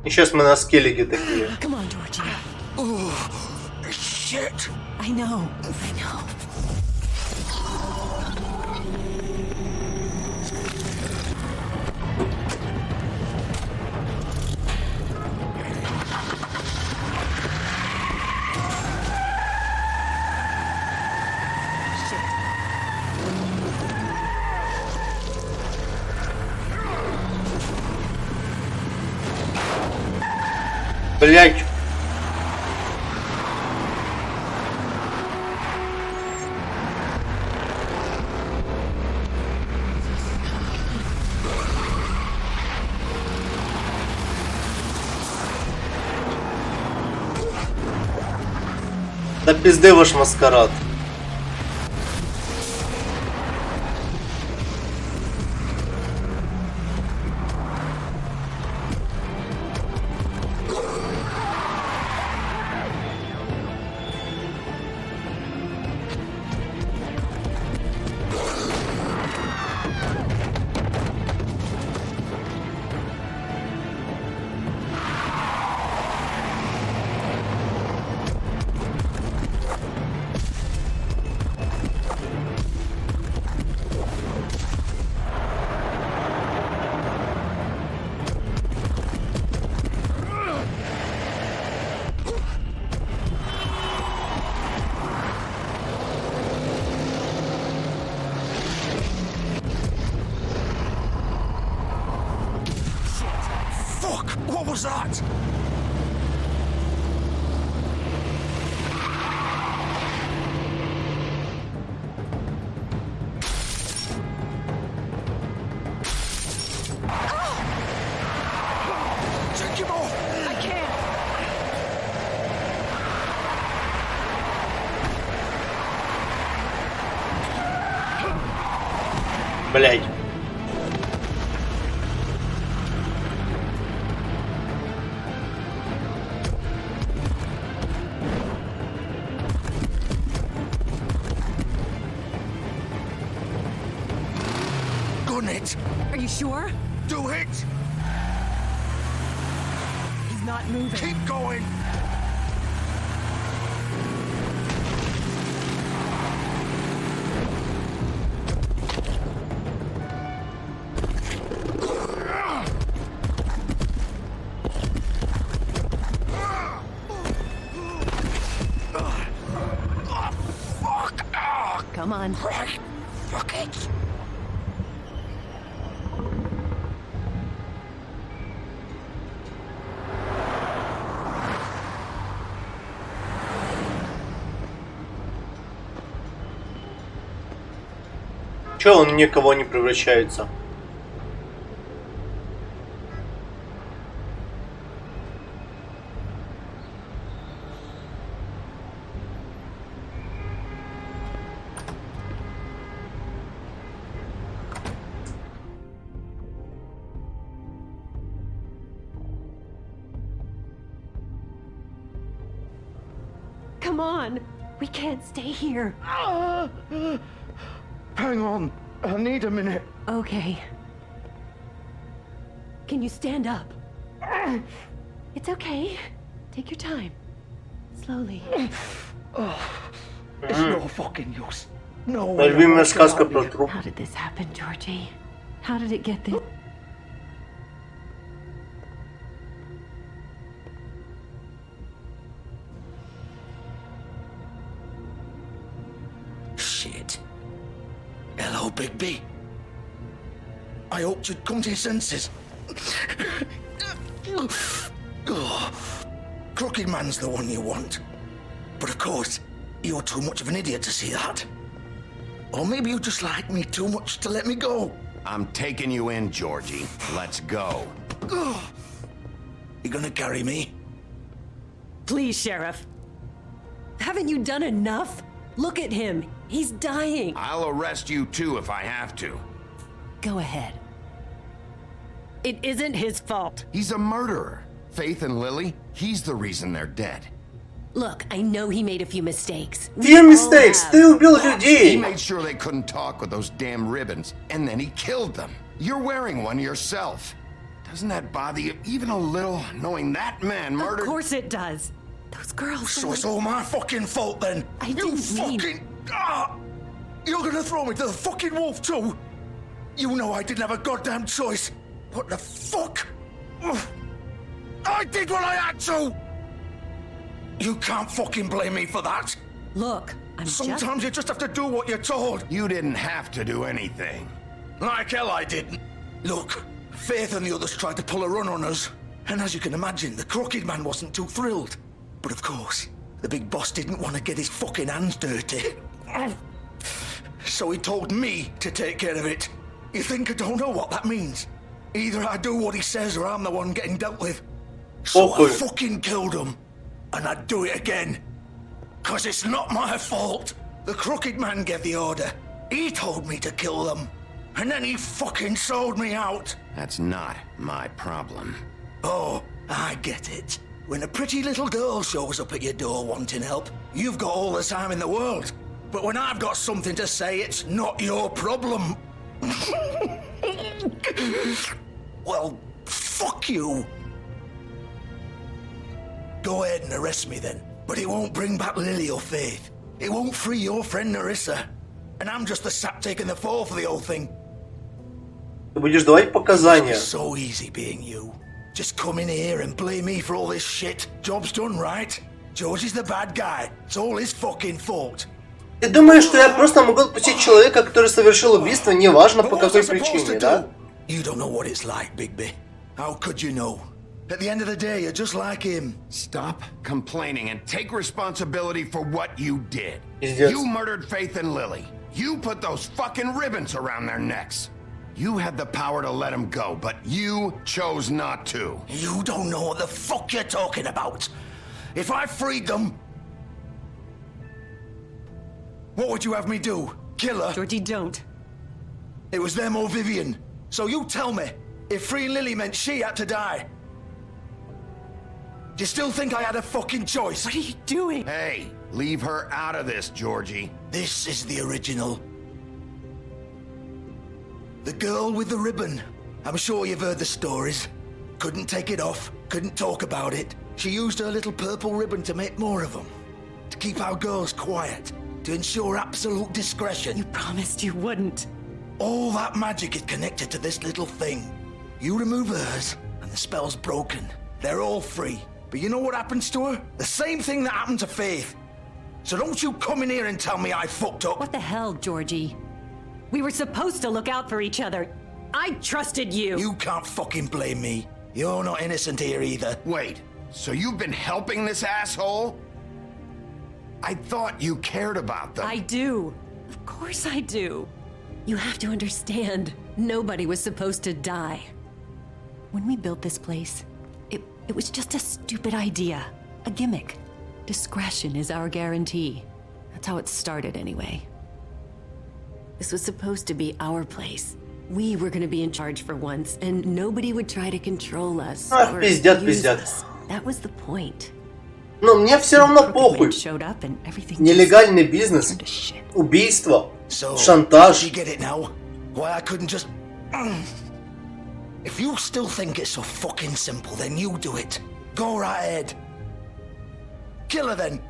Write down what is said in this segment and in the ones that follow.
И сейчас мы на скеллиге такие. Come on, Georgie. Oh, shit. I know. I know. Блять. Да пизды ваш маскарад. What was that? Take him off! I can't. Блять. Gun it! Are you sure? Do it! He's not moving. Keep going! Come on. Right. Fuck it! Че он никого не превращается? Come on. We can't stay here. Hang on, I need a minute. Okay. Can you stand up? It's okay. Take your time. Slowly. It's no fucking use. No way. Моя любимая сказка про труп. How did this happen, Georgie? How did it get this? Shit. Hello, Big B. I hoped you'd come to your senses. Crooked man's the one you want. But of course, you're too much of an idiot to see that. Or maybe you just like me too much to let me go. I'm taking you in, Georgie. Let's go. You gonna carry me? Please, Sheriff. Haven't you done enough? Look at him. He's dying. I'll arrest you too if I have to. Go ahead. It isn't his fault. He's a murderer. Faith and Lily, he's the reason they're dead. Look, I know he made a few mistakes. Few mistakes. Ты убил He людей. made sure they couldn't talk with those damn ribbons, and then he killed them. You're wearing one yourself. Doesn't that bother you even a little, knowing that man murdered? Of course it does. Those girls. So it's all my fucking fault then? I You didn't mean- fucking... Ah! You're gonna throw me to the fucking wolf too? You know I didn't have a goddamn choice. What the fuck? Ugh. I did what I had to! You can't fucking blame me for that. Look, I'm Sometimes you just have to do what you're told. You didn't have to do anything. Like hell I didn't. Look, Faith and the others tried to pull a run on us. And as you can imagine, the crooked man wasn't too thrilled. But of course, the big boss didn't want to get his fucking hands dirty. So he told me to take care of it. You think I don't know what that means? Either I do what he says or I'm the one getting dealt with. So I fucking killed him. And I'd do it again. 'Cause it's not my fault. The crooked man gave the order. He told me to kill them. And then he fucking sold me out. That's not my problem. Oh, I get it. When a pretty little girl shows up at your door wanting help, you've got all the time in the world. But when I've got something to say, it's not your problem. Well, fuck you. Go ahead and arrest me then. But it won't bring back Lily or Faith. It won't free your friend Narissa. And I'm just the sap taking the fall for the whole thing. Ты будешь давать показания. It's so easy being you. Just come in here and blame me for all this shit. Job's done, right? George is the bad guy. It's all his fucking fault. Ты думаешь, что я просто могу отпустить человека, который совершил убийство, неважно по какой причине, да? You don't know what it's like, Bigby. How could you know? At the end of the day, you're just like him. Stop complaining and take responsibility for what you did. Пиздец. You murdered Faith and Lily. You put those fucking ribbons around their necks. You had the power to let them go, but you chose not to. You don't know what the fuck you're talking about. If I freed them... What would you have me do? Kill her? Georgie, don't. It was them or Vivian. So you tell me, if freeing Lily meant she had to die, do you still think I had a fucking choice? What are you doing? Hey, leave her out of this, Georgie. This is the original. The girl with the ribbon. I'm sure you've heard the stories. Couldn't take it off, couldn't talk about it. She used her little purple ribbon to make more of them. To keep our girls quiet. To ensure absolute discretion. You promised you wouldn't. All that magic is connected to this little thing. You remove hers, and the spell's broken. They're all free. But you know what happens to her? The same thing that happened to Faith. So don't you come in here and tell me I fucked up. What the hell, Georgie? We were supposed to look out for each other. I trusted you. You can't fucking blame me. You're not innocent here either. Wait, so you've been helping this asshole? I thought you cared about them. I do. Of course I do. You have to understand, nobody was supposed to die. When we built this place, it was just a stupid idea. A gimmick. Discretion is our guarantee. That's how it started anyway. This was supposed to be our place. We were gonna be in charge for once, and nobody would try to control us. Ах, or пиздят, use пиздят. us. That was the point. Но мне все равно похуй. Showed up and everything Нелегальный бизнес, turned to shit. убийство, So, шантаж. you get it now? Why I couldn't just... If you still think it's so fucking simple, then you do it. Go right ahead. Kill her then.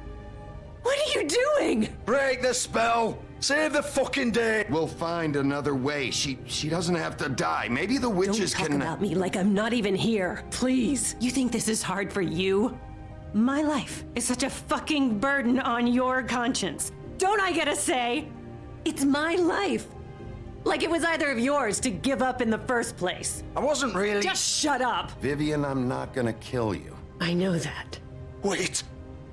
What are you doing? Break the spell. Save the fucking day. We'll find another way. She doesn't have to die. Maybe the witches Don't talk can... about me like I'm not even here. Please. You think this is hard for you? My life is such a fucking burden on your conscience. Don't I get a say? It's my life. Like it was either of yours to give up in the first place. I wasn't really... Just shut up. Vivian, I'm not gonna kill you. I know that. Wait.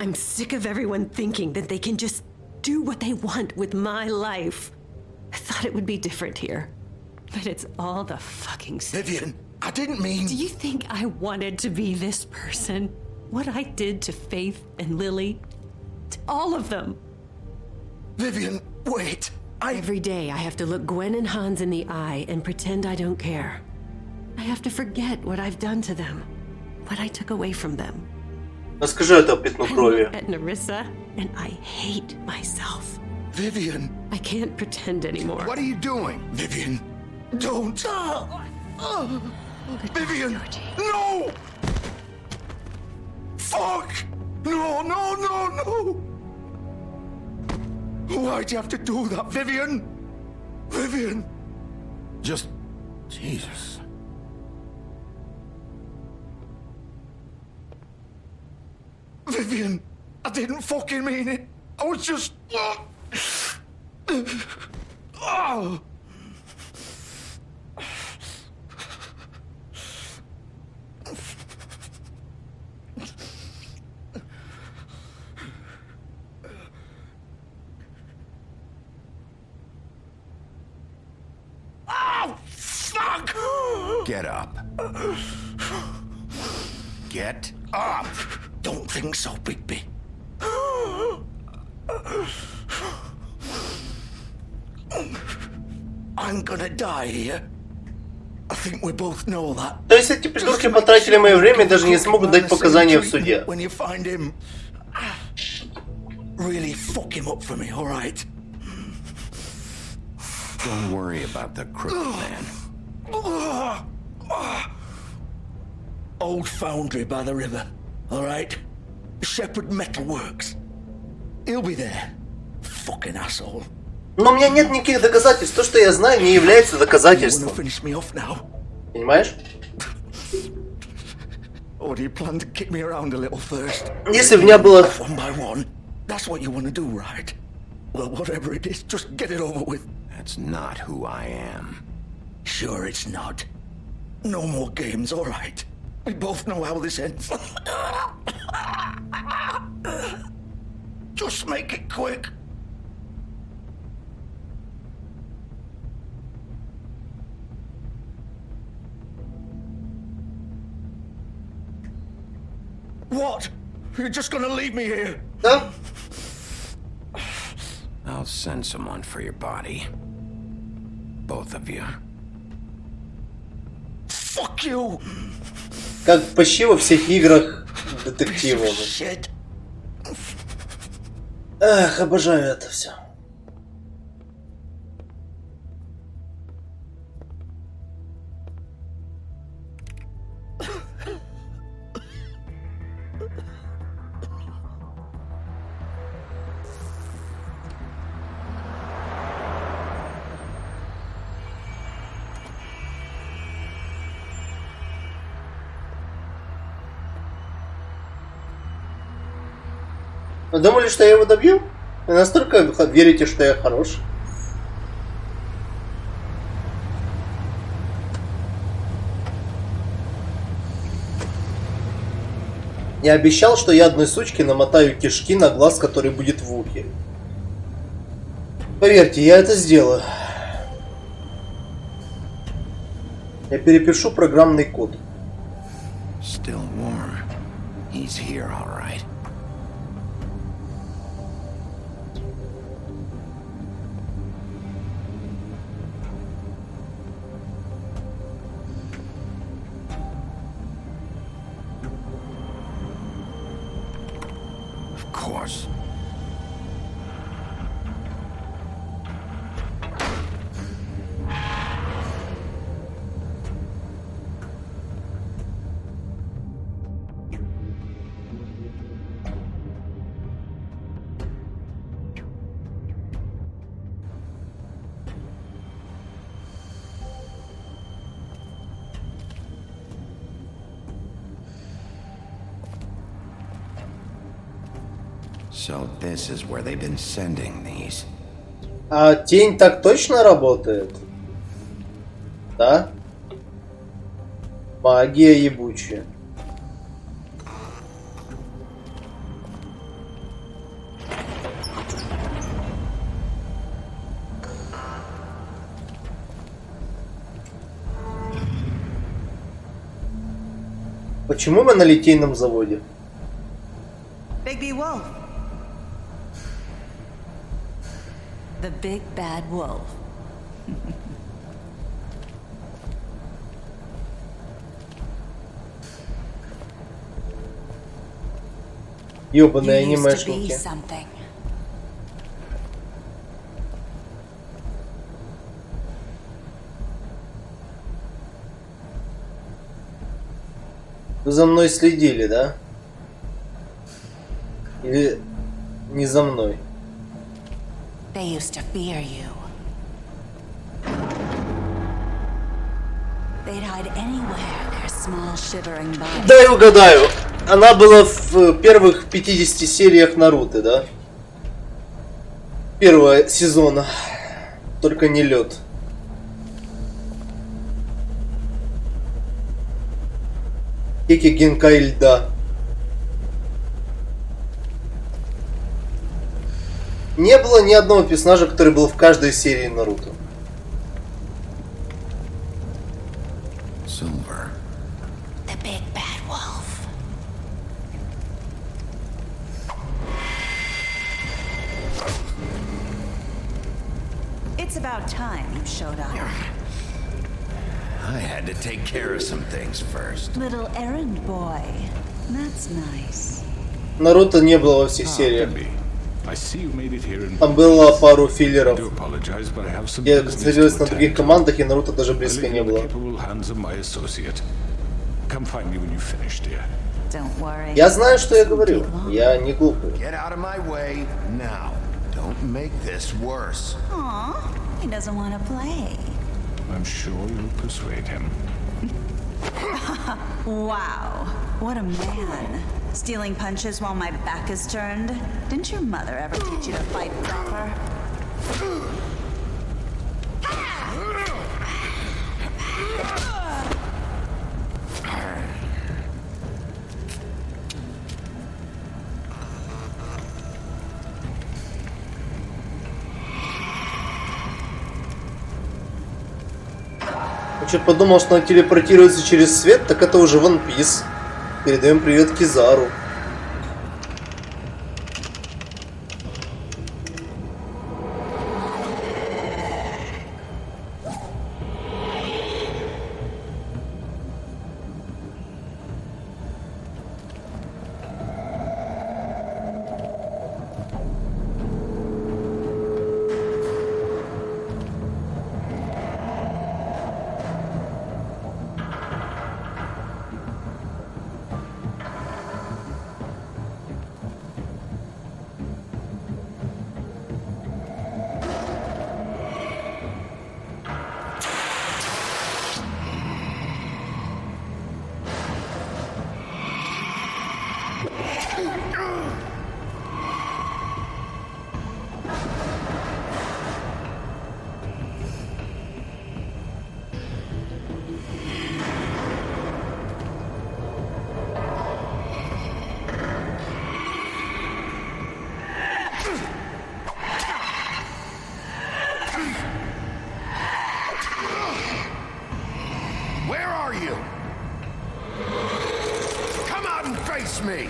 I'm sick of everyone thinking that they can just do what they want with my life. I thought it would be different here. But it's all the fucking same. Vivian, I didn't mean... Do you think I wanted to be this person? What I did to Faith and Lily? To all of them. Vivian, wait. Every day I have to look Gwen and Hans in the eye and pretend I don't care. I have to forget what I've done to them. What I took away from them. Расскажи это пятно I крови. look at Narissa and I hate myself. Vivian. I can't pretend anymore. What are you doing? Vivian, don't. Vivian! No! Fuck! No, no, no, no! Why'd you have to do that, Vivian? Vivian! Just... Jesus. Vivian! I didn't fucking mean it! I was just... Oh. Oh, fuck! Get up. Get up! Don't think so, Bigby. I'm gonna die here. I think we both know that. То есть эти придурки потратили мое время и даже не смогут дать показания в суде. When you find him, really fuck him up for me, all right? Don't worry about the crooked man. Old foundry by the river, all right? Shepherd Metalworks. He'll be there. Fucking asshole. Но у меня нет никаких доказательств. То, что я знаю, не является You wanna доказательством. finish me off now? Понимаешь? Or do you plan to kick me around a little first? Если бы у меня было... One by one. That's what you want to do, right? Well, whatever it is, just get it over with. That's not who I am. Sure it's not. No more games, all right? We both know how this ends. Just make it quick. What? You're just gonna leave me here? Да? I'll send someone for your body. Both of you. Fuck you! Как почти во всех играх детективов. Shit. Эх, обожаю это все. Вы думали, что я его добью? Вы настолько верите, что я хороший? Я обещал, что я одной сучке намотаю кишки на глаз, который будет в ухе. Поверьте, я это сделаю. Я перепишу программный код. Still warm. He's here, all right. Of course. So this is where they've been sending these. А тень так точно работает? Да? Магия ебучая. Почему мы на литейном заводе? Bigby Wolf. The big bad wolf. Ёбаные You used to be анимешники. something. Вы за мной следили, да? Или не за мной? They used to fear you. They'd hide anywhere their small shivering bodies. Дай угадаю. Она была в первых 50 сериях Наруто, да? Первого сезона. Только не лед. Кики Генкай льда. Не было ни одного персонажа, который был в каждой серии Наруто. Silver. The big bad wolf. It's about time you showed up. I had to take care of some things first. Little errand boy. That's nice. Наруто не было во всех сериях. Там было пару филлеров. Я концентрировался на других командах, и Наруто даже близко не было. Я знаю, что я говорю. Я не глупый. Get out of my way now. Don't make this worse. Aw, he doesn't want to play. I'm sure you'll persuade him. Wow, what a man. Stealing punches while my back is turned? Didn't your mother ever teach you to fight proper? Я что подумал, что он телепортируется через свет, так это уже One Piece. Передаем привет Кизару. Where are you? Come out and face me!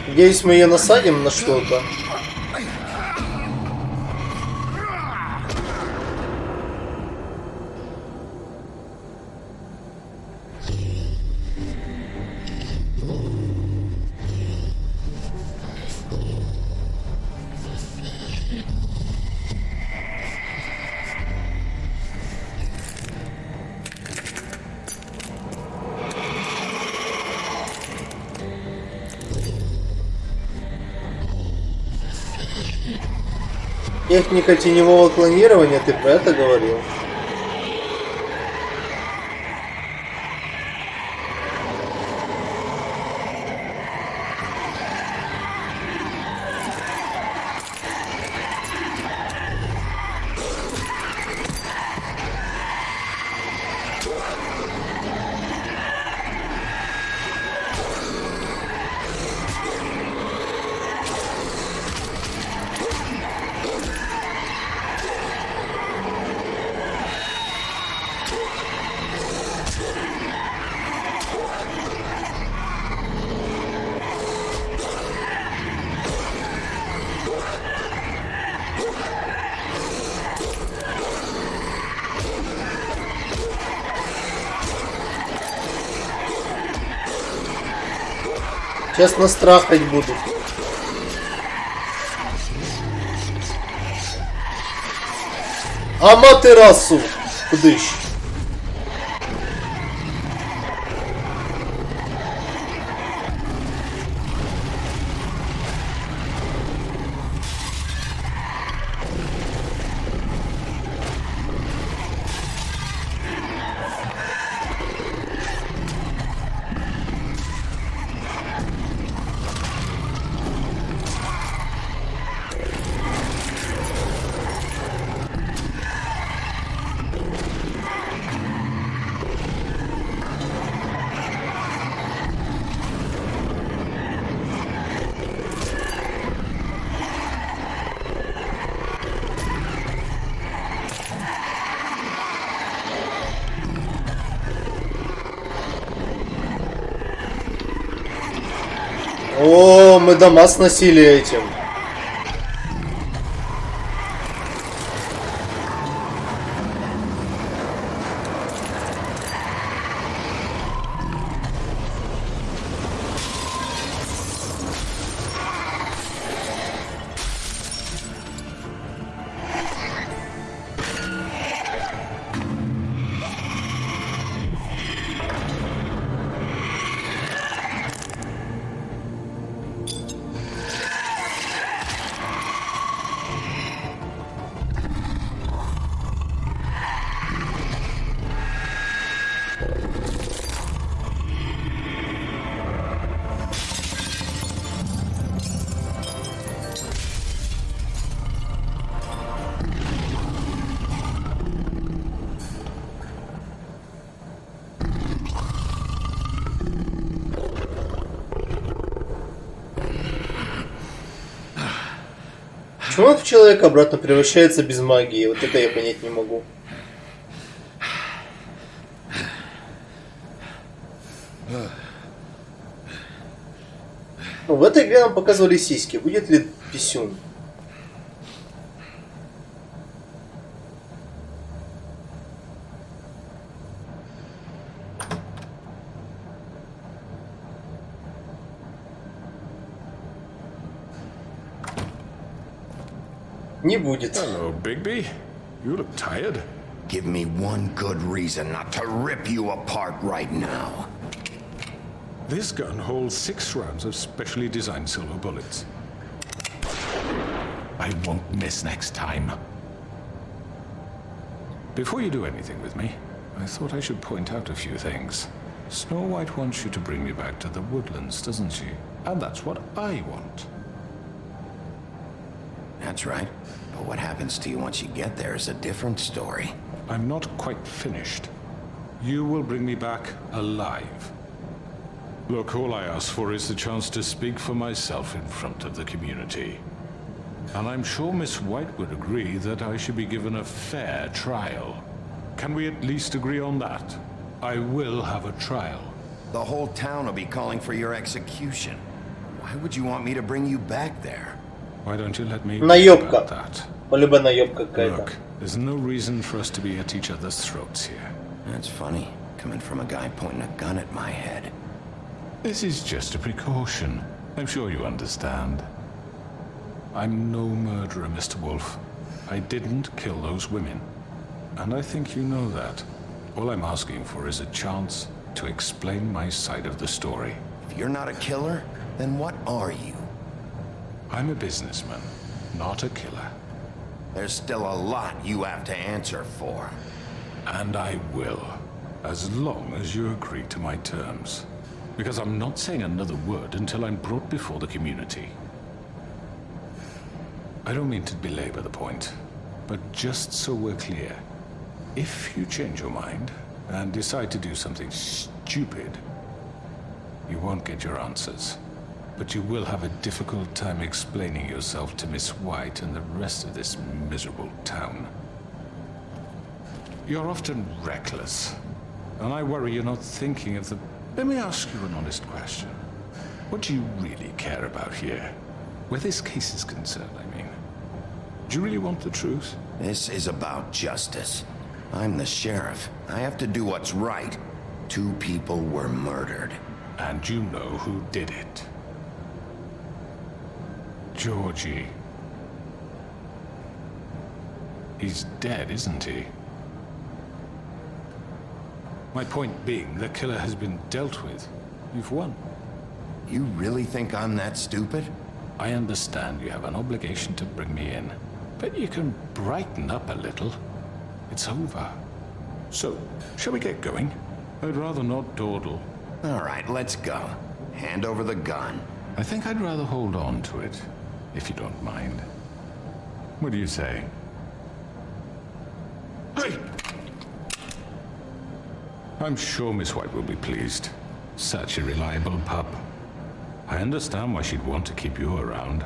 Надеюсь, мы ее насадим на что-то. Техника теневого клонирования, ты про это говорил? Сейчас нас трахать будут. Аматерасу! Кудыщ. О, мы дома сносили этим. Почему он в человека обратно превращается без магии? Вот это я понять не могу. Ну, в этой игре нам показывали сиськи. Будет ли писюн? Не будет. Hello, Bigby. You look tired. Give me one good reason not to rip you apart right now. This gun holds 6 rounds of specially designed silver bullets. I won't miss next time. Before you do anything with me, I thought I should point out a few things. Snow White wants you to bring me back to the woodlands, doesn't she? And that's what I want. That's right. But what happens to you once you get there is a different story. I'm not quite finished. You will bring me back alive. Look, all I ask for is the chance to speak for myself in front of the community. And I'm sure Miss White would agree that I should be given a fair trial. Can we at least agree on that? I will have a trial. The whole town will be calling for your execution. Why would you want me to bring you back there? Why don't you let me Наёбка. about that? По-любому наёбка какая-то. Look, there's no reason for us to be at each other's throats here. That's funny, coming from a guy pointing a gun at my head. This is just a precaution. I'm sure you understand. I'm no murderer, Mr. Wolf. I didn't kill those women. And I think you know that. All I'm asking for is a chance to explain my side of the story. If you're not a killer, then what are you? I'm a businessman, not a killer. There's still a lot you have to answer for. And I will, as long as you agree to my terms. Because I'm not saying another word until I'm brought before the community. I don't mean to belabor the point, but just so we're clear, if you change your mind and decide to do something stupid, you won't get your answers. But you will have a difficult time explaining yourself to Miss White and the rest of this miserable town. You're often reckless, and I worry you're not thinking of the... Let me ask you an honest question. What do you really care about here? Where this case is concerned, I mean. Do you really want the truth? This is about justice. I'm the sheriff. I have to do what's right. 2 people were murdered. And you know who did it. Georgie. He's dead, isn't he? My point being, the killer has been dealt with. You've won. You really think I'm that stupid? I understand you have an obligation to bring me in, but you can brighten up a little. It's over. So, shall we get going? I'd rather not dawdle. All right, let's go. Hand over the gun. I think I'd rather hold on to it, if you don't mind. What do you say? Hey! I'm sure Miss White will be pleased. Such a reliable pup. I understand why she'd want to keep you around.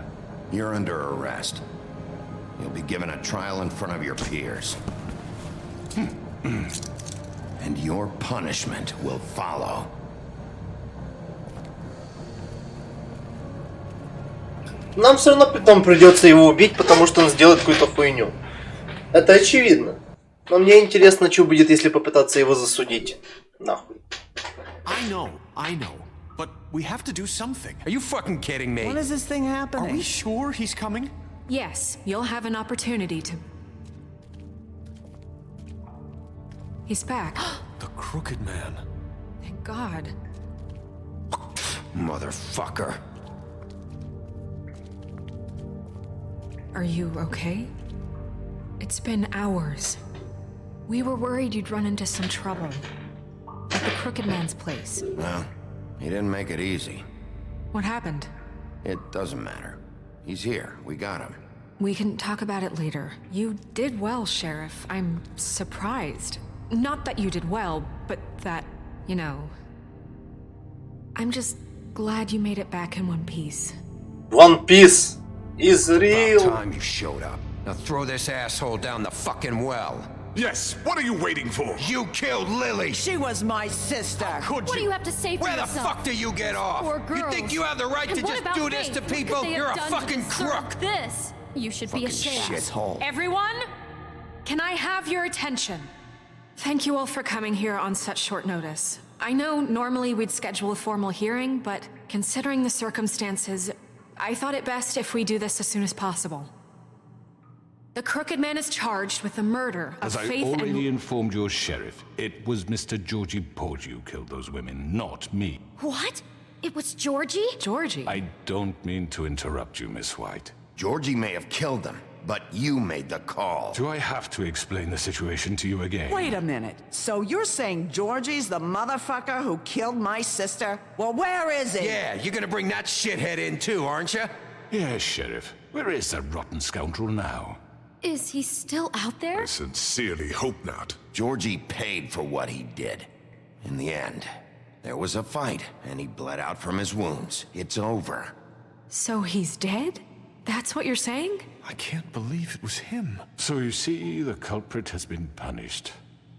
You're under arrest. You'll be given a trial in front of your peers. And your punishment will follow. Нам все равно потом придется его убить, потому что он сделает какую-то хуйню. Это очевидно. Но мне интересно, что будет, если попытаться его засудить. Нахуй. I know. But we have to do something. Are you fucking kidding me? When is this thing happening? Are we sure he's coming? Yes, you'll have an opportunity to... He's back. The Crooked Man. Thank God. Motherfucker. Are you okay? It's been hours. We were worried you'd run into some trouble. At the Crooked Man's place. Well, he didn't make it easy. What happened? It doesn't matter. He's here. We got him. We can talk about it later. You did well, Sheriff. I'm surprised. Not that you did well, but that, you know... I'm just glad you made it back in one piece. One Piece is real. About time you showed up. Now throw this asshole down the fucking well. Yes, what are you waiting for? You killed Lily! She was my sister. Could What do you have to say for Where yourself? the fuck do you get off? Poor You girls. think you have the right And to what just about do this Faith? to What could people? they have You're a done to fucking deserve crook! This. You should be ashamed. Shithole. Everyone, can I have your attention? Thank you all for coming here on such short notice. I know normally we'd schedule a formal hearing, but considering the circumstances, I thought it best if we do this as soon as possible. The Crooked Man is charged with the murder of As I Faith already and... informed your sheriff, it was Mr. Georgie Porgy who killed those women, not me. What? It was Georgie? Georgie? I don't mean to interrupt you, Miss White. Georgie may have killed them, but you made the call. Do I have to explain the situation to you again? Wait a minute. So you're saying Georgie's the motherfucker who killed my sister? Well, where is he? Yeah, you're gonna bring that shithead in too, aren't you? Yes, Sheriff. Where is that rotten scoundrel now? Is he still out there? I sincerely hope not. Georgie paid for what he did. In the end, there was a fight, and he bled out from his wounds. It's over. So he's dead? That's what you're saying? I can't believe it was him. So you see, the culprit has been punished.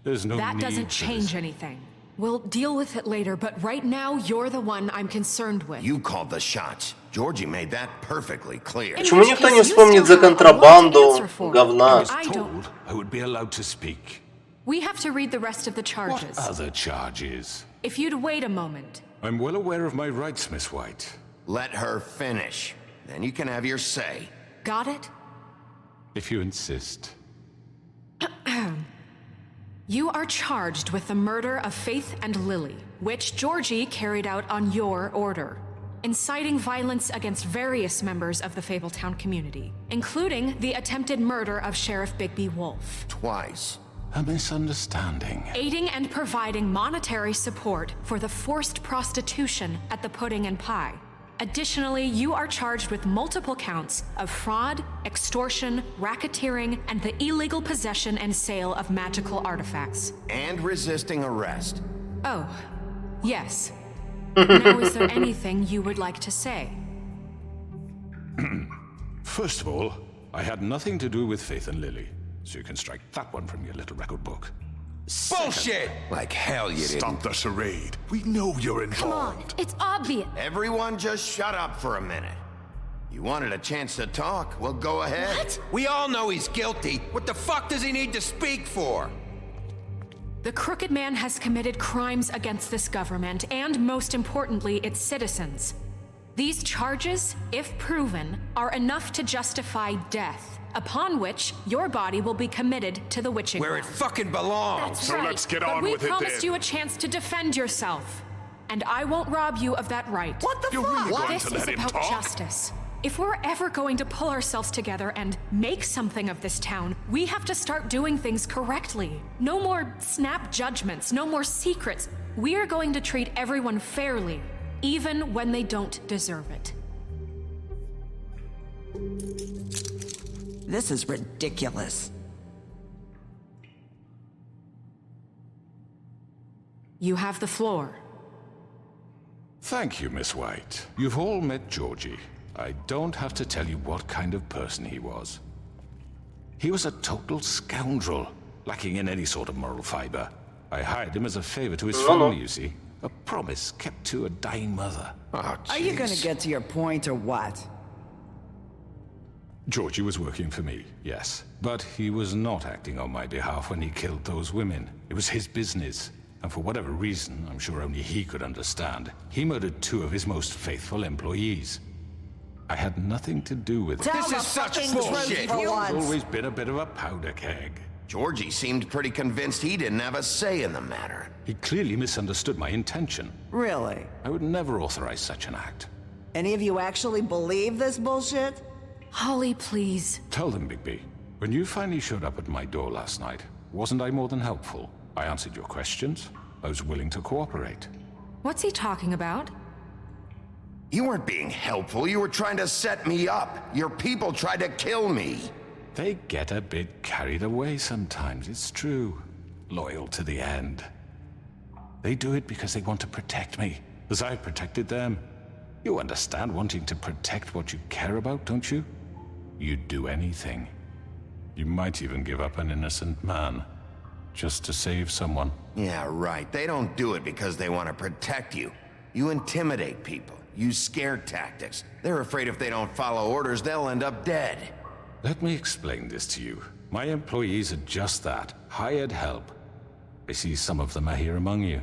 There's no That need doesn't for change this. anything. We'll deal with it later, but right now you're the one I'm concerned with. You called the shots. Georgie made that perfectly clear. In Почему which никто case не you вспомнит still за have a lot to контрабанду answer for. говна? I don't. Told I would be allowed to speak. We have to read the rest of the charges. What other charges? If you'd wait a moment. I'm well aware of my rights, Miss White. Let her finish. Then you can have your say. Got it? If you insist. You are charged with the murder of Faith and Lily, which Georgie carried out on your order, inciting violence against various members of the Fabletown community, including the attempted murder of Sheriff Bigby Wolf. Twice. A misunderstanding. Aiding and providing monetary support for the forced prostitution at the Pudding and Pie. Additionally, you are charged with multiple counts of fraud, extortion, racketeering, and the illegal possession and sale of magical artifacts. And resisting arrest. Oh, yes. Now, is there anything you would like to say? First of all, I had nothing to do with Faith and Lily, so you can strike that one from your little record book. Bullshit! Like hell you didn't. Stop the charade. We know you're Come on, involved. it's obvious. Everyone just shut up for a minute. You wanted a chance to talk? Well, go ahead. What? We all know he's guilty. What the fuck does he need to speak for? The Crooked Man has committed crimes against this government and, most importantly, its citizens. These charges, if proven, are enough to justify death, upon which your body will be committed to the witching Where it well. fucking belongs. That's So right. let's get but on we with it then. promised you a chance to defend yourself, and I won't rob you of that right. What the You're fuck? really going This to is let him about talk? justice. If we're ever going to pull ourselves together and make something of this town, we have to start doing things correctly. No more snap judgments, no more secrets. We are going to treat everyone fairly, even when they don't deserve it. This is ridiculous. You have the floor. Thank you, Miss White. You've all met Georgie. I don't have to tell you what kind of person he was. He was a total scoundrel, lacking in any sort of moral fiber. I hired him as a favor to his family, you see. A promise kept to a dying mother. Oh, Are you gonna get to your point or what? Georgie was working for me, yes. But he was not acting on my behalf when he killed those women. It was his business. And for whatever reason, I'm sure only he could understand, he murdered 2 of his most faithful employees. I had nothing to do with it. Tell This the is such fucking bullshit. truth for He's once. always been a bit of a powder keg. Georgie seemed pretty convinced he didn't have a say in the matter. He clearly misunderstood my intention. Really? I would never authorize such an act. Any of you actually believe this bullshit? Holly, please. Tell them, Bigby. When you finally showed up at my door last night, wasn't I more than helpful? I answered your questions. I was willing to cooperate. What's he talking about? You weren't being helpful. You were trying to set me up. Your people tried to kill me. They get a bit carried away sometimes, it's true. Loyal to the end. They do it because they want to protect me, as I've protected them. You understand wanting to protect what you care about, don't you? You'd do anything. You might even give up an innocent man, just to save someone. Yeah, right. They don't do it because they want to protect you. You intimidate people, use scare tactics. They're afraid if they don't follow orders, they'll end up dead. Let me explain this to you. My employees are just that, hired help. I see some of them are here among you.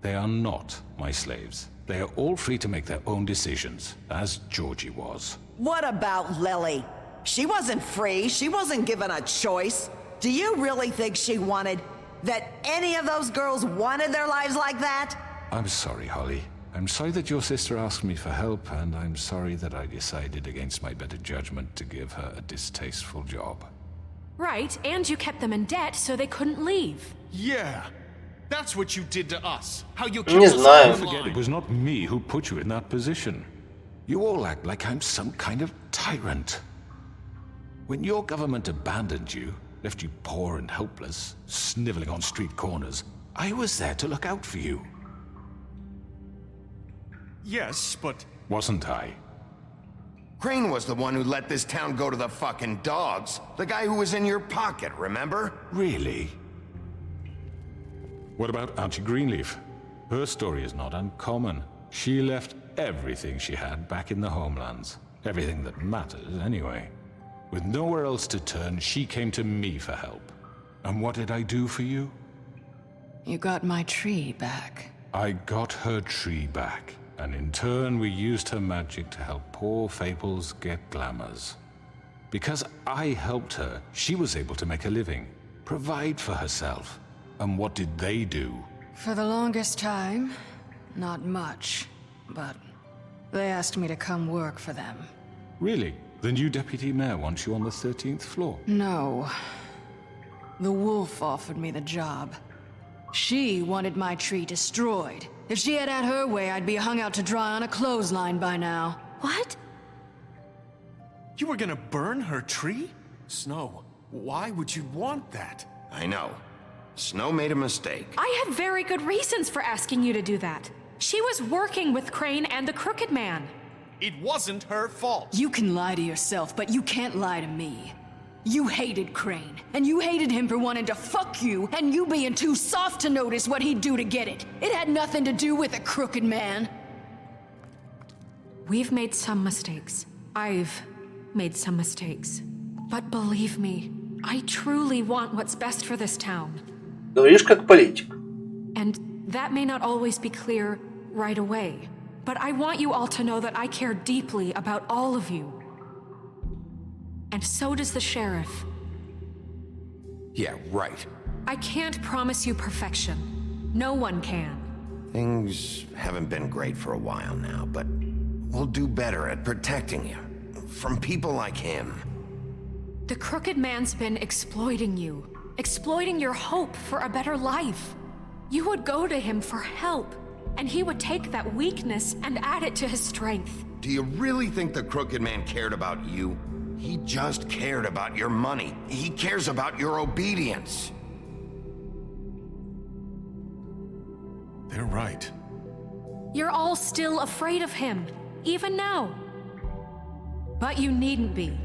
They are not my slaves. They are all free to make their own decisions, as Georgie was. What about Lily? She wasn't free. She wasn't given a choice. Do you really think she wanted... that any of those girls wanted their lives like that? I'm sorry, Holly. I'm sorry that your sister asked me for help, and I'm sorry that I decided against my better judgment to give her a distasteful job. Right, and you kept them in debt so they couldn't leave. Yeah. That's what you did to us. How you Не kept us знаю. on the Forget it line. was not me who put you in that position. You all act like I'm some kind of tyrant. When your government abandoned you, left you poor and helpless, sniveling on street corners, I was there to look out for you. Yes, but Wasn't I? Crane was the one who let this town go to the fucking dogs. The guy who was in your pocket, remember? Really? What about Auntie Greenleaf? Her story is not uncommon. She left everything she had back in the homelands. Everything that matters, anyway. With nowhere else to turn, she came to me for help. And what did I do for you? You got my tree back. I got her tree back, and in turn we used her magic to help poor Fables get glamours. Because I helped her, she was able to make a living, provide for herself. And what did they do? For the longest time, not much, but they asked me to come work for them. Really? The new deputy mayor wants you on the 13th floor? No. The wolf offered me the job. She wanted my tree destroyed. If she had her way, I'd be hung out to dry on a clothesline by now. What? you were gonna burn her tree? Snow, why would you want that? I know. Snow made a mistake. I had very good reasons for asking you to do that. She was working with Crane and the Crooked Man. It wasn't her fault. You can lie to yourself, but you can't lie to me. You hated Crane, and you hated him for wanting to fuck you, and you being too soft to notice what he'd do to get it. It had nothing to do with the Crooked Man. We've made some mistakes. I've made some mistakes. But believe me, I truly want what's best for this town. Говоришь как политик. And that may not always be clear right away. but I want you all to know that I care deeply about all of you. And so does the sheriff. Yeah, right. I can't promise you perfection. No one can. Things haven't been great for a while now, but we'll do better at protecting you. From people like him. The crooked man's been exploiting you. Exploiting your hope for a better life. You would go to him for help, and he would take that weakness and add it to his strength. Do you really think the crooked man cared about you? He just cared about your money. He cares about your obedience. They're right. You're all still afraid of him, even now. But you needn't be.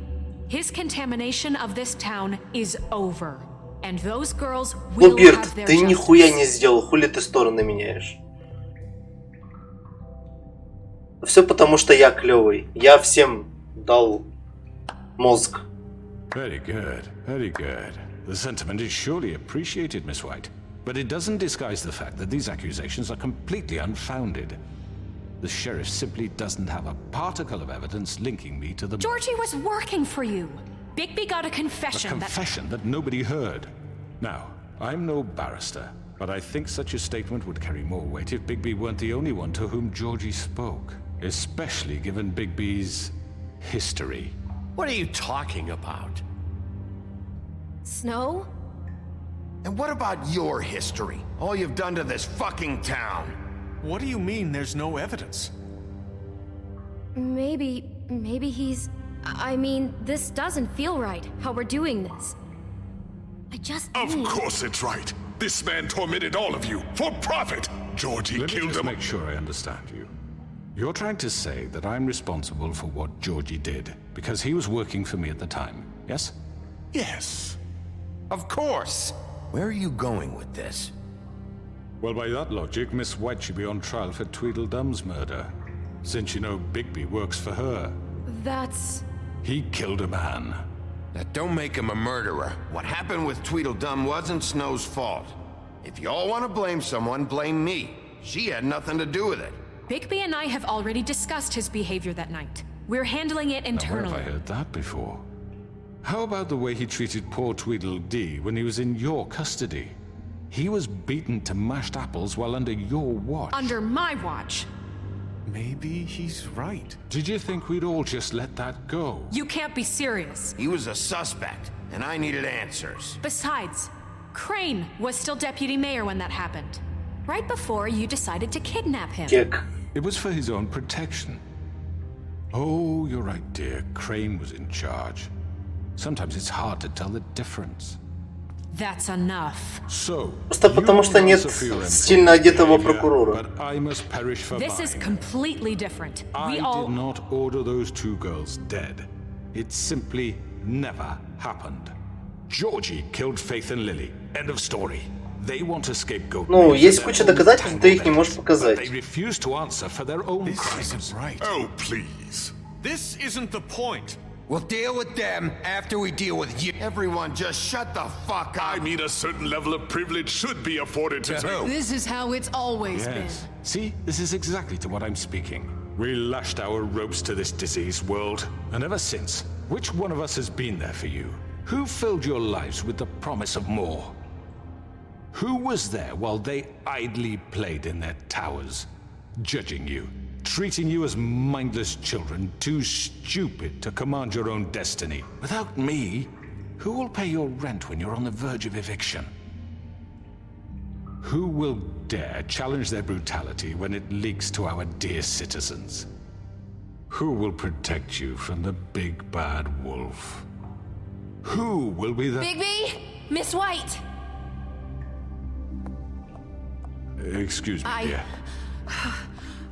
His contamination of this town is over. And those girls will Буберт, have their ты justice. нихуя не сделал, хули ты стороны меняешь? Все потому, что я клевый. Я всем дал мозг. Very good, very good. The sentiment is surely appreciated, Miss White. But it doesn't disguise the fact that these accusations are completely unfounded. The sheriff simply doesn't have a particle of evidence linking me to the... Georgie was working for you. Bigby got a A confession confession that nobody heard. Now, I'm no barrister, but I think such a statement would carry more weight if Bigby weren't the only one to whom Georgie spoke. Especially given Bigby's history. What are you talking about? Snow? And what about your history? All you've done to this fucking town? What do you mean there's no evidence? Maybe he's... I mean, this doesn't feel right, how we're doing this. I just Of need... course it's right. This man tormented all of you for profit. Georgie Let me killed just him. make sure I understand you. You're trying to say that I'm responsible for what Georgie did because he was working for me at the time, yes? Yes. Of course. Where are you going with this? Well, by that logic, Miss White should be on trial for Tweedledum's murder. Since you know Bigby works for her. That's... He killed a man. That don't make him a murderer. What happened with Tweedledum wasn't Snow's fault. If you all want to blame someone, blame me. She had nothing to do with it. Bigby and I have already discussed his behavior that night. We're handling it Now, internally. where have I heard that before? How about the way he treated poor Tweedledee when he was in your custody? He was beaten to mashed apples while under your watch. Under my watch. Maybe he's right. Did you think we'd all just let that go? You can't be serious. He was a suspect, and I needed answers. Besides, Crane was still deputy mayor when that happened. Right before you decided to kidnap him. Кек. It was for his own protection. Oh, you're right, dear. Crane was in charge. Sometimes it's hard to tell the difference. That's enough. So, Просто потому что нет стильно одетого прокурора. but I must perish for This is mine. completely different. I did not order those two girls dead. It simply never happened. Georgie killed Faith and Lily. End of story. They want a scapegoat. Ну, made есть for куча their own доказательств, ты их не можешь entanglement, показать. but they refuse to answer for their own This crimes. isn't right. Oh, please. This isn't the point. We'll deal with them after we deal with you. Everyone just shut the fuck up. I mean, a certain level of privilege should be afforded to who? This is how it's always Yes. See, this is exactly to what I'm speaking. We lashed our ropes to this diseased world, and ever since, which one of us has been there for you? Who filled your lives with the promise of more? Who was there while they idly played in their towers, judging you, treating you as mindless children, too stupid to command your own destiny? Without me, who will pay your rent when you're on the verge of eviction? Who will dare challenge their brutality when it leaks to our dear citizens? Who will protect you from the big bad wolf? Who will be the... Bigby! Miss White! Excuse me, dear.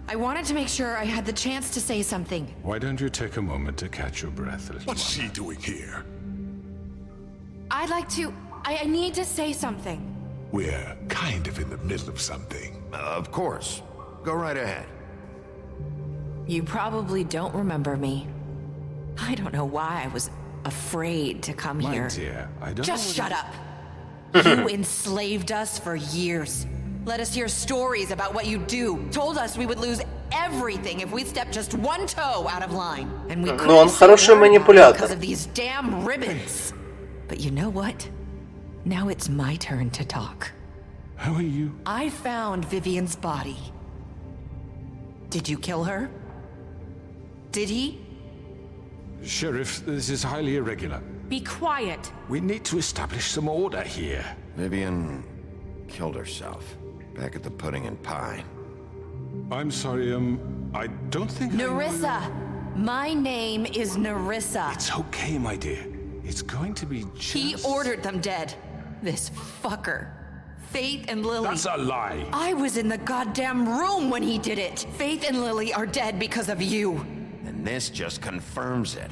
I wanted to make sure I had the chance to say something. Why don't you take a moment to catch your breath, little What's one? she doing here? I'd like to... I need to say something. We're kind of in the middle of something. Of course. Go right ahead. You probably don't remember me. I don't know why I was afraid to come My here. dear, I don't Just know shut up. You enslaved us for years. Let us hear stories about what you do. Told us we would lose everything if we stepped just one toe out of line. And we couldn't say a word about it because of these damn ribbons. But you know what? Now it's my turn to talk. How are you? I found Vivian's body. Did you kill her? Did he? Sheriff, this is highly irregular. Be quiet. We need to establish some order here. Vivian killed herself back at the Pudding and Pie. I'm sorry, I don't think Nerissa! My name is Nerissa. It's okay, my dear. It's going to be just... He ordered them dead. This fucker. Faith and Lily. That's a lie. I was in the goddamn room when he did it. Faith and Lily are dead because of you. And this just confirms it.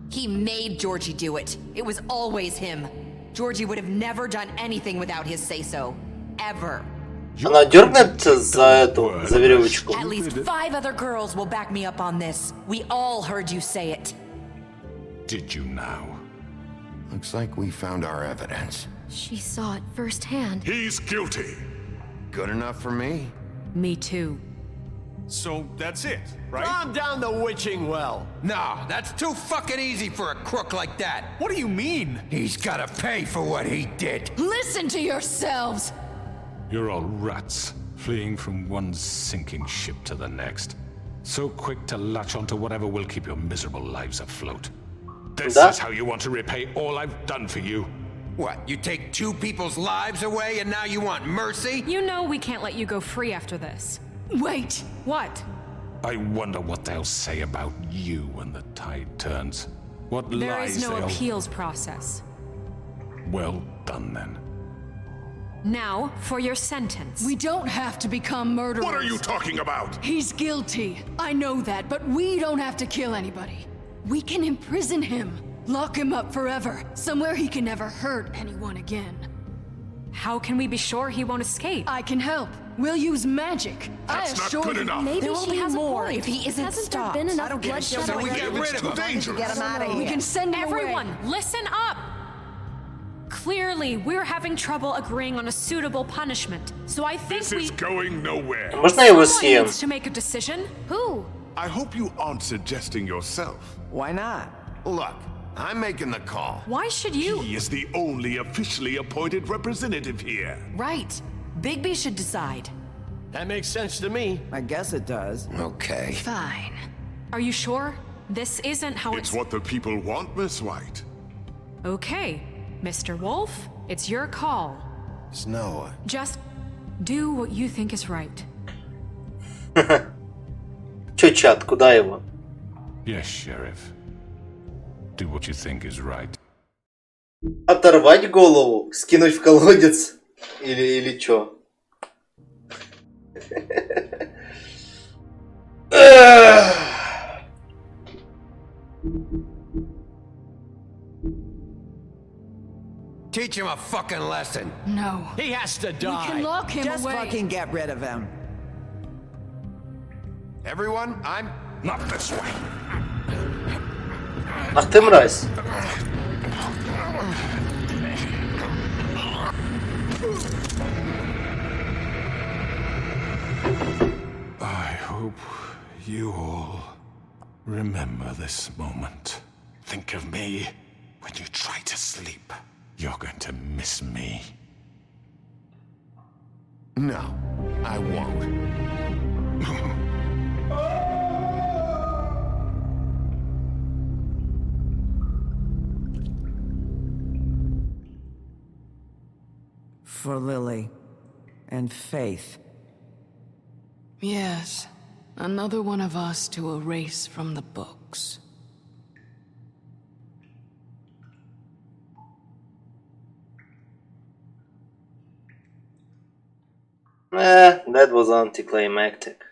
He made Georgie do it. It was always him. Georgie would have never done anything without his say-so. Ever. Она дернет за веревочку. At least 5 other girls will back me up on this. We all heard you say it. Did you now? Looks like we found our evidence. She saw it firsthand. He's guilty. Good enough for me? Me too. So that's it, right? Calm down the witching well. No, that's too fucking easy for a crook like that. What do you mean? He's gotta pay for what he did. Listen to yourselves! You're all rats, fleeing from one sinking ship to the next. So quick to latch onto whatever will keep your miserable lives afloat. This is how you want to repay all I've done for you? What, you take 2 people's lives away and now you want mercy? You know we can't let you go free after this. Wait! What? I wonder what they'll say about you when the tide turns. What There lies is no they'll... appeals process. Well done, then. Now, for your sentence. We don't have to become murderers. What are you talking about? He's guilty. I know that, but we don't have to kill anybody. We can imprison him. Lock him up forever. Somewhere he can never hurt anyone again. How can we be sure he won't escape? I can help. We'll use magic. That's I not assure good you. enough. Maybe There will she be has more a point. if he isn't Hasn't stopped. there been enough I don't give a bloodshed shit. So we get rid of him. Dangerous. Get him out of here. We can send him Everyone, away. listen up! Clearly, we're having trouble agreeing on a suitable punishment. So I think This is going nowhere. Можно я его Someone съем? needs to make a decision. Who? I hope you aren't suggesting yourself. Why not? Look, I'm making the call. Why should you? He is the only officially appointed representative here. Right. Bigby should decide. That makes sense to me. I guess it does. Okay. Fine. Are you sure? This isn't how It's what the people want, Miss White. Okay, Mr. Wolf, it's your call. Snow. Just do what you think is right. Чё, чат, куда его? Yes, Sheriff. Do what you think is right. Оторвать голову? Скинуть в колодец? Или чё? Teach him a fucking lesson. No. He has to die. We can lock him Just away. fucking get rid of him. Everyone, I'm... Not this way. Ах ты мразь. I hope you all remember this moment. Think of me when you try to sleep. You're going to miss me. No, I won't. For Lily and Faith. Yes, another one of us to erase from the books. That was anticlimactic.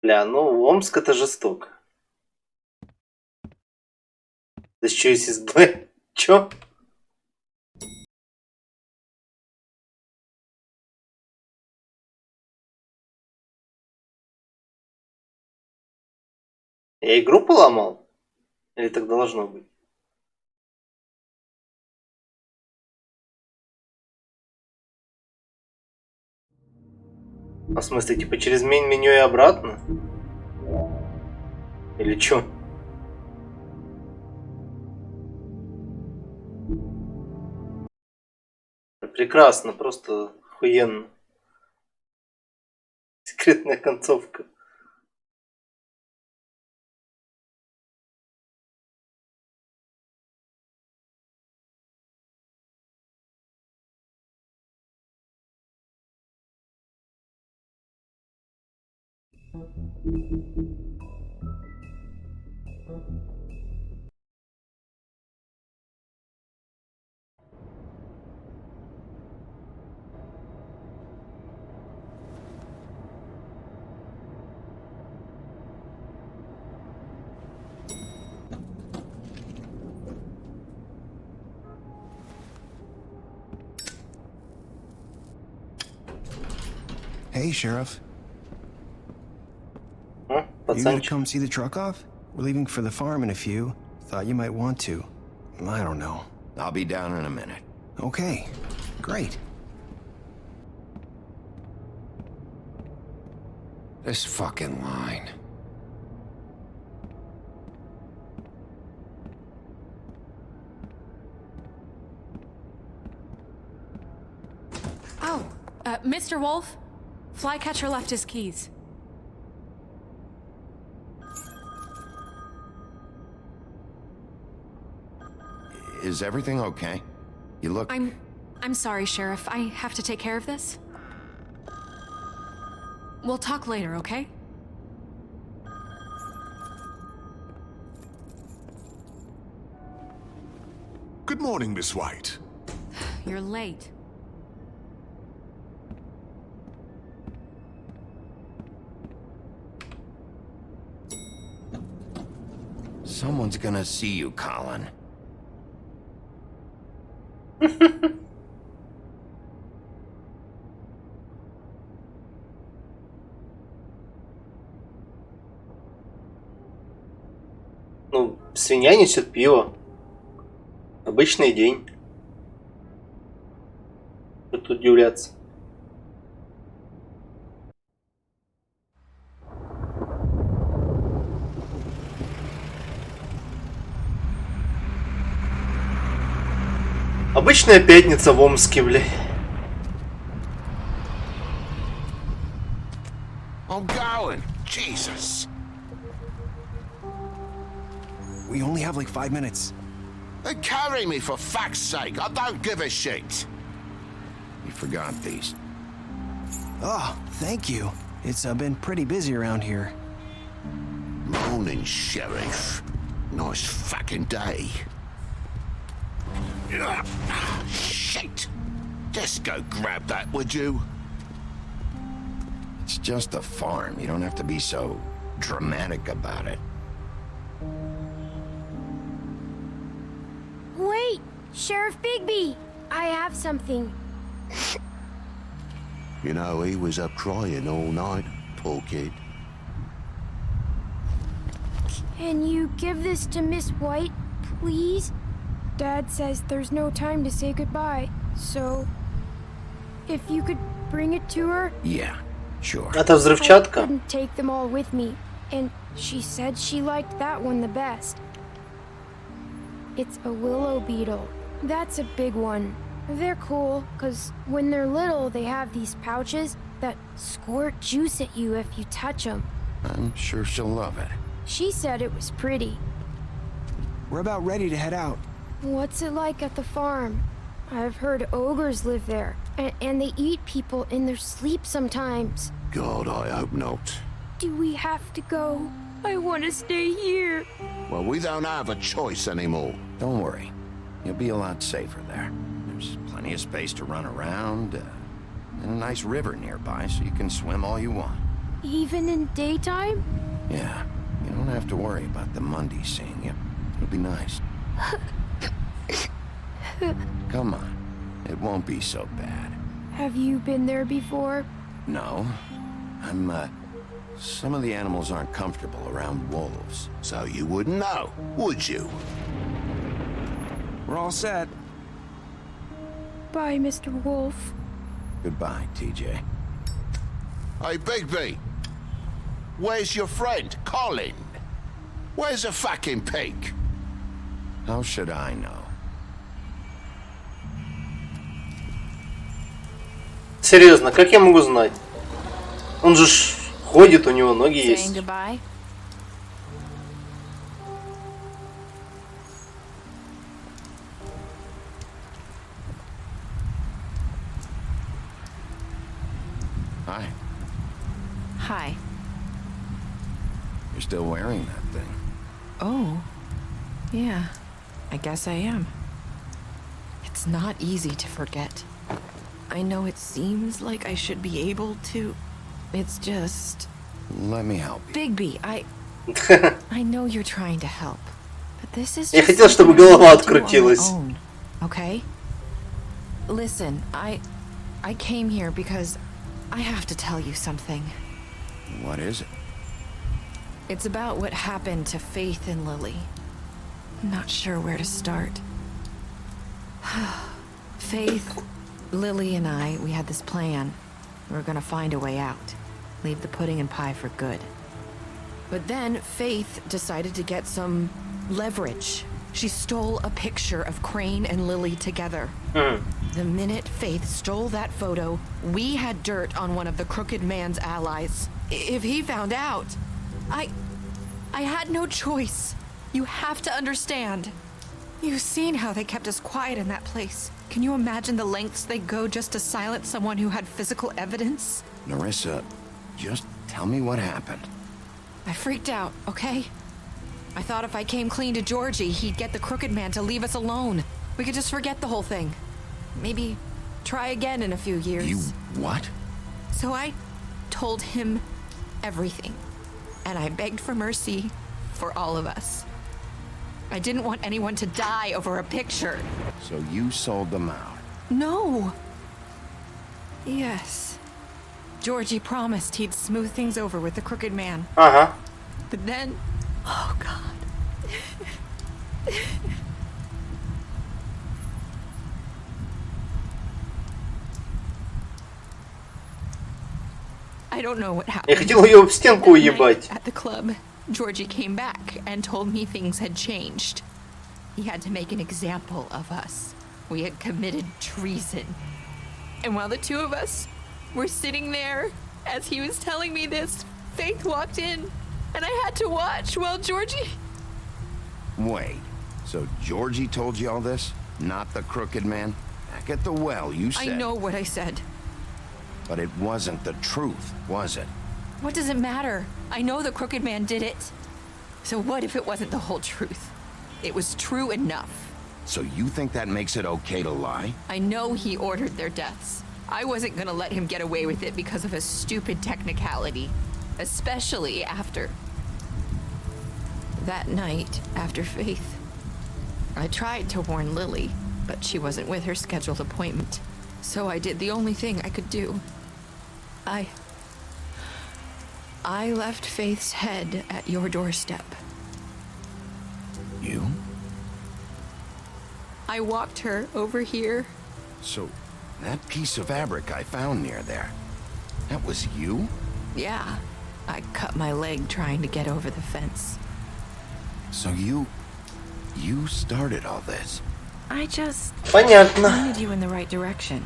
Бля, ну Омск это жестоко. Да еще и ССБ. Чё? Я игру поломал? Или так должно быть? А в смысле, типа через меню и обратно? Или чё? Прекрасно, просто охуенно. Секретная концовка. Hey, Sheriff. Huh? You gonna come see the truck off? We're leaving for the farm in a few. Thought you might want to. I don't know. I'll be down in a minute. Okay, great. This fucking line. Oh, Mr. Wolf? Flycatcher left his keys. Is everything okay? You look... I'm sorry, Sheriff. I have to take care of this. We'll talk later, okay? Good morning, Miss White. You're late. Someone's gonna see you, Colin. Ну, свинья несет пиво. Обычный день. Что тут удивляться? Обычная пятница в Омске, бля. I'm going. Jesus. We only have like 5 minutes. Then carry me for fuck's sake. I don't give a shit. You forgot these. Oh, thank you. It's been pretty busy around here. Morning, Sheriff. Nice fucking day. Shit. Just go grab that, would you? It's just a farm. You don't have to be so dramatic about it. Wait! Sheriff Bigby! I have something. You know, he was up crying all night, poor kid. Can you give this to Miss White, please? Dad says there's no time to say goodbye, so... If you could bring it to her? Yeah, sure. Это взрывчатка? I couldn't take them all with me, and she said she liked that one the best. It's a willow beetle. That's a big one. They're cool, because when they're little, they have these pouches that squirt juice at you if you touch them. I'm sure she'll love it. She said it was pretty. We're about ready to head out. What's it like at the farm? I've heard ogres live there, and they eat people in their sleep sometimes. God, I hope not. Do we have to go? I want to stay here. Well, we don't have a choice anymore. Don't worry. You'll be a lot safer there. There's plenty of space to run around, and a nice river nearby, so you can swim all you want. Even in daytime? Yeah, you don't have to worry about the Mondays seeing you. It'll be nice. Come on. It won't be so bad. Have you been there before? No. Some of the animals aren't comfortable around wolves, so you wouldn't know, would you? We're all set. Bye, Mr. Wolf. Goodbye, TJ. Hey, Bigby. Where's your friend, Colin? Where's the fucking pig? How should I know? Серьезно, как я могу знать? Он же ходит, у него ноги есть. Hi. Hi. You're still wearing that thing. Oh. Yeah. I guess I am. It's not easy to forget. I know it seems like I should be able to. It's just... Let me help you. Bigby, I know you're trying to help. But this is Я just хотел, чтобы голова открутилась. Okay? Listen, I came here because I have to tell you something. What is it? It's about what happened to Faith and Lily. I'm not sure where to start. Faith, Lily and I, we had this plan. We were gonna find a way out. Leave the pudding and pie for good. But then Faith decided to get some leverage. She stole a picture of Crane and Lily together. The minute Faith stole that photo, we had dirt on one of the crooked man's allies. If he found out, I had no choice. You have to understand. You've seen how they kept us quiet in that place. Can you imagine the lengths they go just to silence someone who had physical evidence? Narissa, just tell me what happened. I freaked out, okay? I thought if I came clean to Georgie, he'd get the crooked man to leave us alone. We could just forget the whole thing. Maybe try again in a few years. You what? So I told him everything. And I begged for mercy for all of us. I didn't want anyone to die over a picture. So you sold them out? No. Yes. Georgie promised he'd smooth things over with the crooked man. Uh-huh. But then... Oh, God. I don't know what happened. Я хотел ее в стенку уебать. At the club, Georgie came back and told me things had changed. He had to make an example of us. We had committed treason. And while the two of us were sitting there, as he was telling me this, Faith walked in, and I had to watch while Georgie... Wait, so Georgie told you all this? Not the crooked man? Back at the well, you said... I know what I said. But it wasn't the truth, was it? What does it matter? I know the crooked man did it. So what if it wasn't the whole truth? It was true enough. So you think that makes it okay to lie? I know he ordered their deaths. I wasn't gonna let him get away with it because of a stupid technicality. Especially after... That night, after Faith, I tried to warn Lily, but she wasn't with her scheduled appointment. So I did the only thing I could do. I left Faith's head at your doorstep. You? I walked her over here. So, that piece of fabric I found near there, that was you? Yeah. I cut my leg trying to get over the fence. So you started all this? I just Понятно. pointed you in the right direction.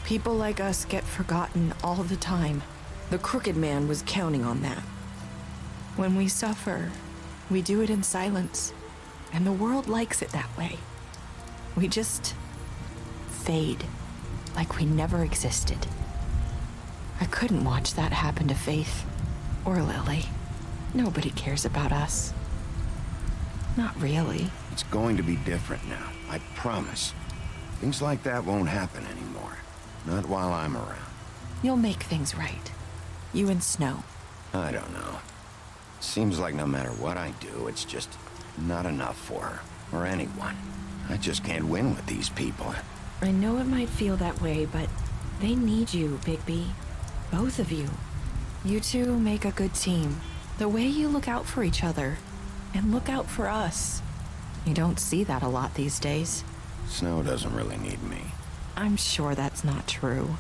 People like us get forgotten all the time. The crooked man was counting on that. When we suffer, we do it in silence. And the world likes it that way. We just fade, like we never existed. I couldn't watch that happen to Faith or Lily. Nobody cares about us. Not really. It's going to be different now, I promise. Things like that won't happen anymore. Not while I'm around. You'll make things right. You and Snow. I don't know. Seems like no matter what I do, it's just not enough for her, or anyone. I just can't win with these people. I know it might feel that way, but they need you, Bigby. Both of you. You two make a good team. The way you look out for each other, and look out for us. You don't see that a lot these days. Snow doesn't really need me. I'm sure that's not true.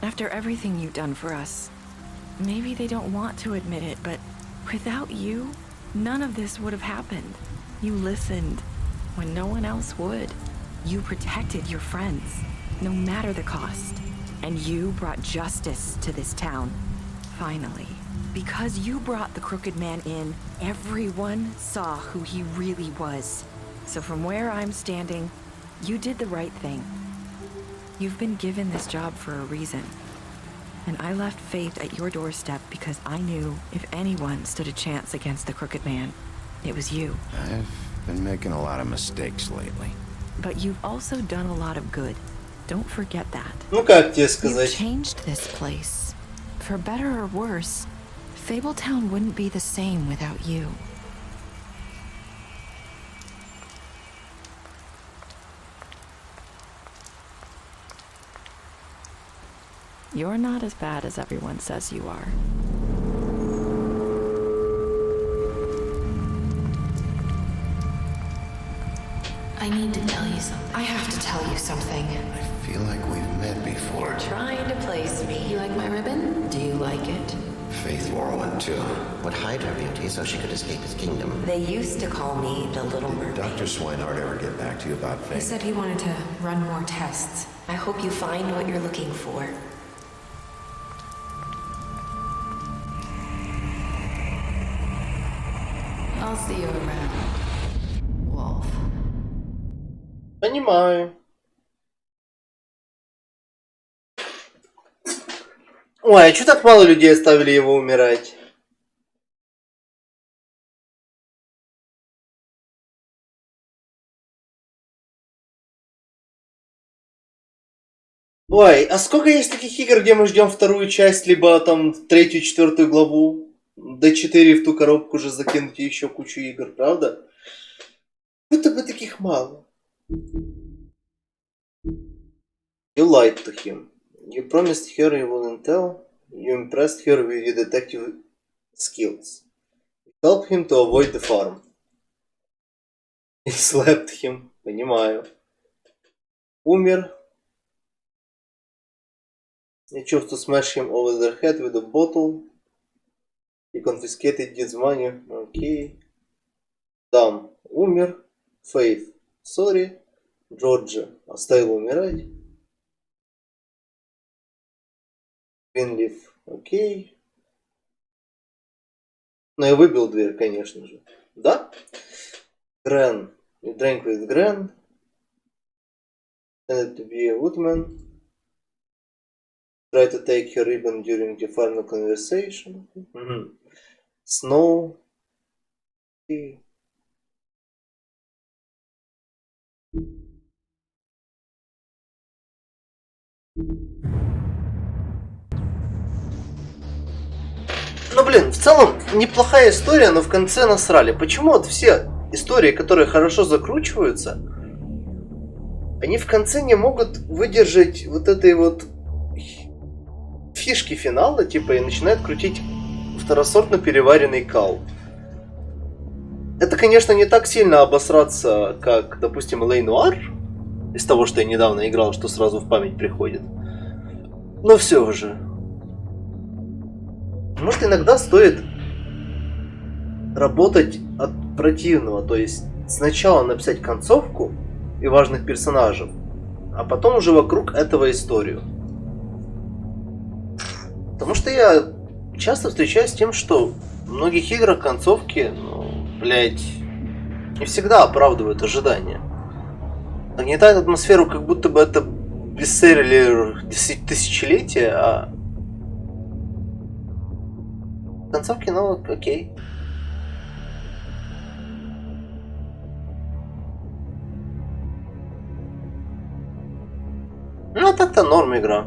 After everything you've done for us, maybe they don't want to admit it, but without you, none of this would have happened. You listened when no one else would. You protected your friends, no matter the cost. And you brought justice to this town, finally. Because you brought the crooked man in, everyone saw who he really was. So from where I'm standing, you did the right thing. You've been given this job for a reason. And I left Faith at your doorstep because I knew if anyone stood a chance against the crooked man, it was you. I've been making a lot of mistakes lately. But you've also done a lot of good. Don't forget that. Ну как тебе сказать? You've changed this place. For better or worse, Fabletown wouldn't be the same without you. You're not as bad as everyone says you are. I need to tell you something. I have to tell you something. I feel like we've met before. You're trying to place me. You like my ribbon? Do you like it? Faith wore one too. Would hide her beauty so she could escape his kingdom. They used to call me the Little Mermaid. Did Dr. Swinehart ever get back to you about Faith? He said he wanted to run more tests. I hope you find what you're looking for. I'll see you around, Wolf. Понимаю. Ой, а чё так мало людей оставили его умирать? Ой, а сколько есть таких игр, где мы ждем вторую часть, либо там третью, четвертую главу? D4 в ту коробку уже закинуть и еще кучу игр, правда? Будто бы таких мало. You lied to him. You promised her you wouldn't tell. You impressed her with your detective skills. You helped him to avoid the farm. You slapped him. Понимаю. Умер. You chose to smash him over the head with a bottle. You confiscated his money. Okay. Дам. Умер. Faith. Sorry. Джорджа. Оставил умирать. Винлиф. Окей. Но я выбил дверь, конечно же. Да? Грен. You drank with Gren. Tended to be a woodman. Try to take her ribbon during the final conversation. Snow. Okay. Ну блин, в целом неплохая история, но в конце насрали. Почему вот все истории, которые хорошо закручиваются, они в конце не могут выдержать вот этой вот фишки финала, типа, и начинают крутить второсортно переваренный кал. Это, конечно, не так сильно обосраться, как, допустим, L.A. Noire, из того, что я недавно играл, что сразу в память приходит. Но все же. Может, иногда стоит работать от противного, то есть сначала написать концовку и важных персонажей, а потом уже вокруг этого историю. Потому что я часто встречаюсь с тем, что в многих играх концовки, блять, не всегда оправдывают ожидания. Нагнетает атмосферу, как будто бы это бестселлер тысячелетия, а концовки, ну, окей. Ну, а так-то норм игра.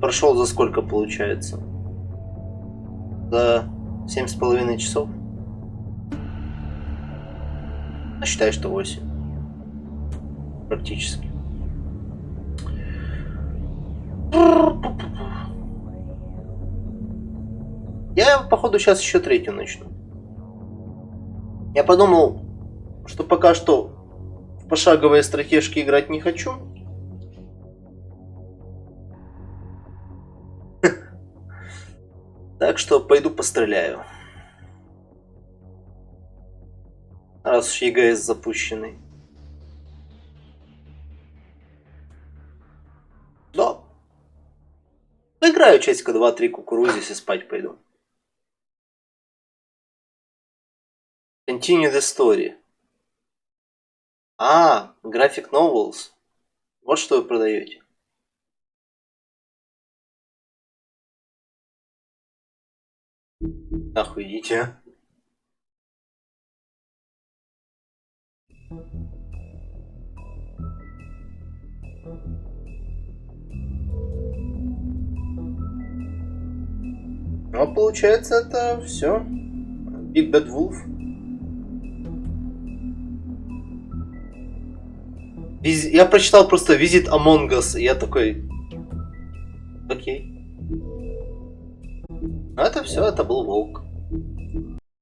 Прошел за сколько получается? За 7,5 часов? Ну, считай, что 8. Практически. Я, походу, сейчас еще третью начну. Я подумал, что пока что в пошаговые стратежки играть не хочу. Так что пойду постреляю. Раз уж ЕГС запущенный. Да. Поиграю часика 2-3 кукурузис и спать пойду. Continue the story. А, график novels. Вот что вы продаете. Нахуй идите. Ну, получается, это все. Big Bad Wolf. Я прочитал просто Visit Among Us, и я такой... Окей. Ну, это все, это был волк.